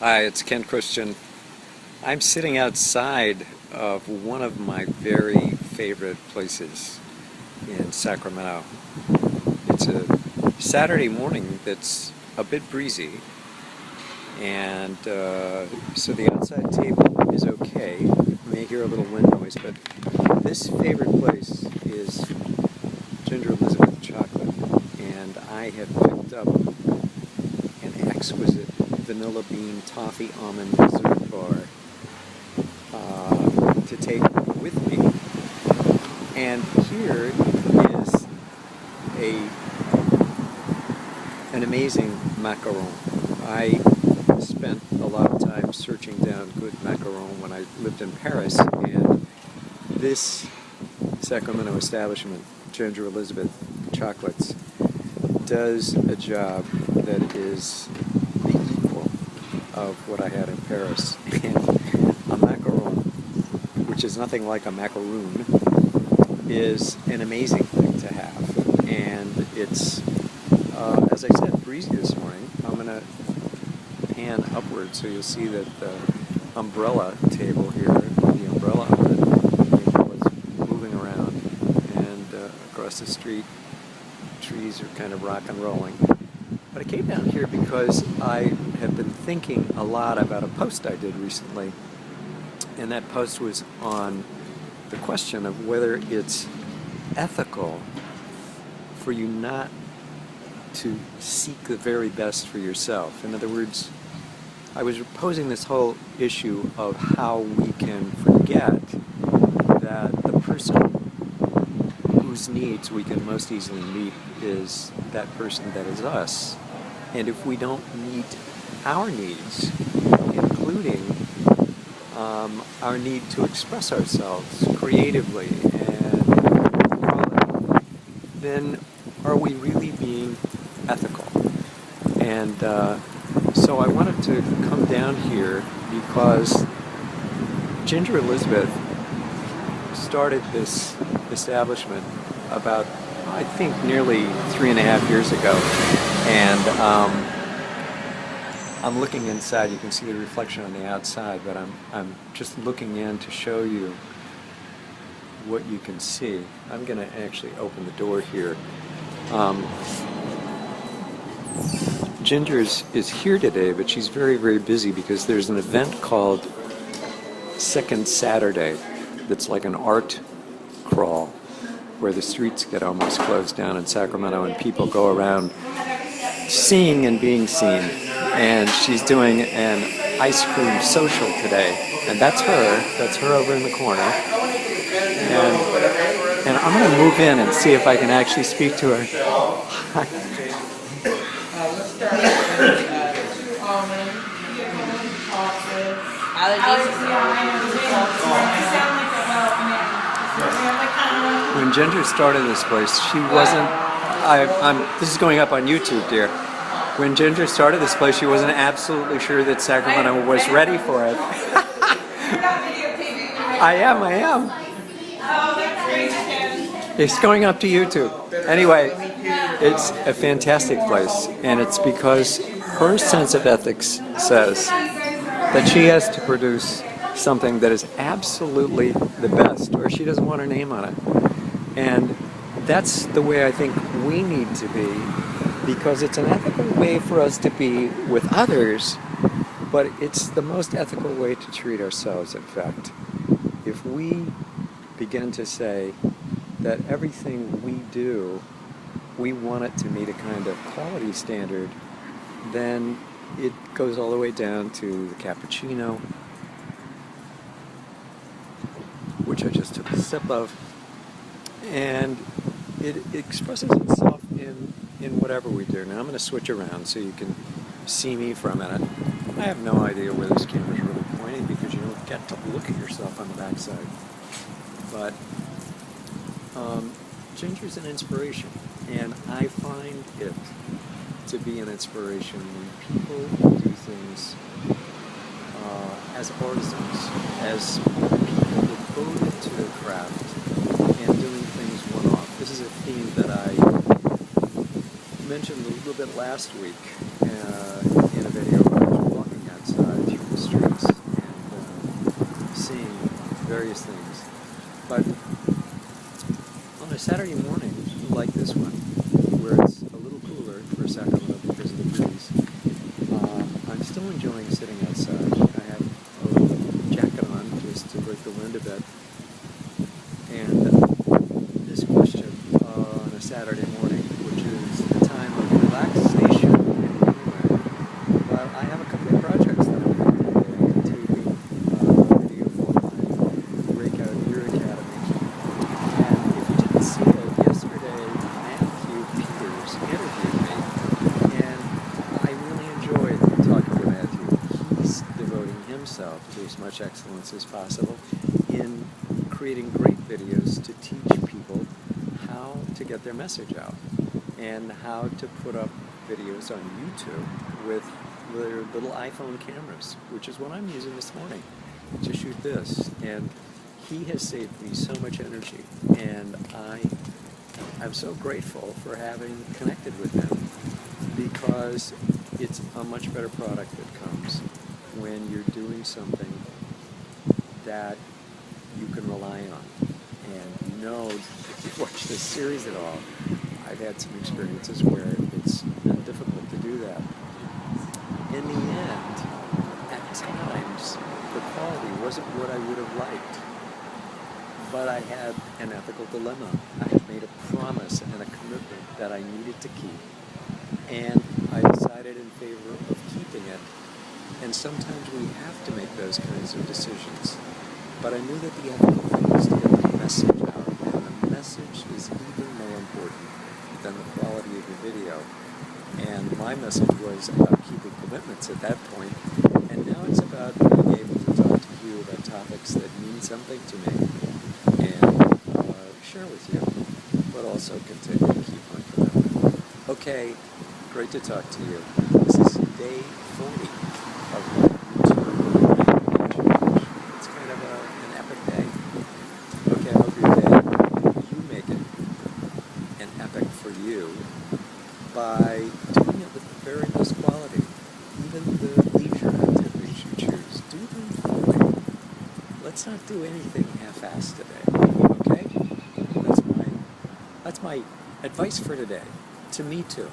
Hi, it's Ken Christian. I'm sitting outside of one of my very favorite places in Sacramento. It's a Saturday morning that's a bit breezy, and so the outside table is okay. You may hear a little wind noise, but this favorite place is Ginger Elizabeth Chocolate, and I have picked up an exquisite vanilla bean toffee almond dessert bar to take with me. And here is an amazing macaron. I spent a lot of time searching down good macaron when I lived in Paris, and this Sacramento establishment, Ginger Elizabeth Chocolates, does a job that is the equal of what I had in Paris. And a macaron, which is nothing like a macaroon, is an amazing thing to have. And it's, as I said, breezy this morning. I'm going to pan upward so you'll see that the umbrella table here, the umbrella is moving around, and across the street trees are kind of rock and rolling. But I came down here because I have been thinking a lot about a post I did recently, and that post was on the question of whether it's ethical for you not to seek the very best for yourself. In other words, I was posing this whole issue of how we can forget that the person whose needs we can most easily meet is that person that is us. And if we don't meet our needs, including our need to express ourselves creatively, then are we really being ethical? And so I wanted to come down here because Ginger Elizabeth started this establishment about, I think, nearly 3.5 years ago. And I'm looking inside. You can see the reflection on the outside, but I'm just looking in to show you what you can see. I'm going to actually open the door here. Ginger is here today, but she's very, very busy because there's an event called Second Saturday that's like an art crawl where the streets get almost closed down in Sacramento and people go around seeing and being seen. And she's doing an ice cream social today, and that's her over in the corner. And I'm going to move in and see if I can actually speak to her. When Ginger started this place, she wasn't. This is going up on YouTube, dear. When Ginger started this place, she wasn't absolutely sure that Sacramento was ready for it. I am. It's going up to YouTube. Anyway, it's a fantastic place, and it's because her sense of ethics says that she has to produce something that is absolutely the best, or she doesn't want her name on it. And that's the way I think we need to be, because it's an ethical way for us to be with others, but it's the most ethical way to treat ourselves, in fact. If we begin to say that everything we do, we want it to meet a kind of quality standard, then it goes all the way down to the cappuccino, which I just took a sip of, and it expresses itself in whatever we do. Now I'm going to switch around so you can see me for a minute. I have no idea where this camera's really pointing because you don't get to look at yourself on the backside. But Ginger's an inspiration, and I find it to be an inspiration when people do things as artisans, as people devoted to their craft and doing things one-off. This is a theme that I mentioned a little bit last week various things. But on a Saturday morning, like this one, where it's a little cooler for Sacramento because of the breeze, I'm still enjoying sitting outside. I have a little jacket on just to break the wind a bit. And this question on a Saturday morning, which is the time of relaxation anywhere, well, I have a couple of projects that I'm doing today, taping video for my Breakout Year Academy. And if you didn't see it, yesterday Matthew Peters interviewed me, and I really enjoyed talking to Matthew. He's devoting himself to as much excellence as possible in creating great videos to teach people how to get their message out and how to put up videos on YouTube with their little iPhone cameras, which is what I'm using this morning to shoot this. And he has saved me so much energy, and I'm so grateful for having connected with him, because it's a much better product that comes when you're doing something that you can rely on. And you know, if you watch this series at all, I've had some experiences where it's been difficult to do that. In the end, at times, the quality wasn't what I would have liked, but I had an ethical dilemma. I had made a promise and a commitment that I needed to keep, and I decided in favor of keeping it. And sometimes we have to make those kinds of decisions. But I knew that the ethical thing was to get the message out, and the message is even more important than the quality of the video. And my message was about keeping commitments at that point, and now it's about being able to talk to you about topics that mean something to me and share with you, but also continue to keep my commitment. Okay, great to talk to you. This is day 40 of my YouTube. It's kind of an epic day. Okay, I hope your day, you make it an epic for you by doing it with the very best quality. Even the leisure activities you choose, do them fully. Let's not do anything half-assed today, okay? That's my advice for today. To me too.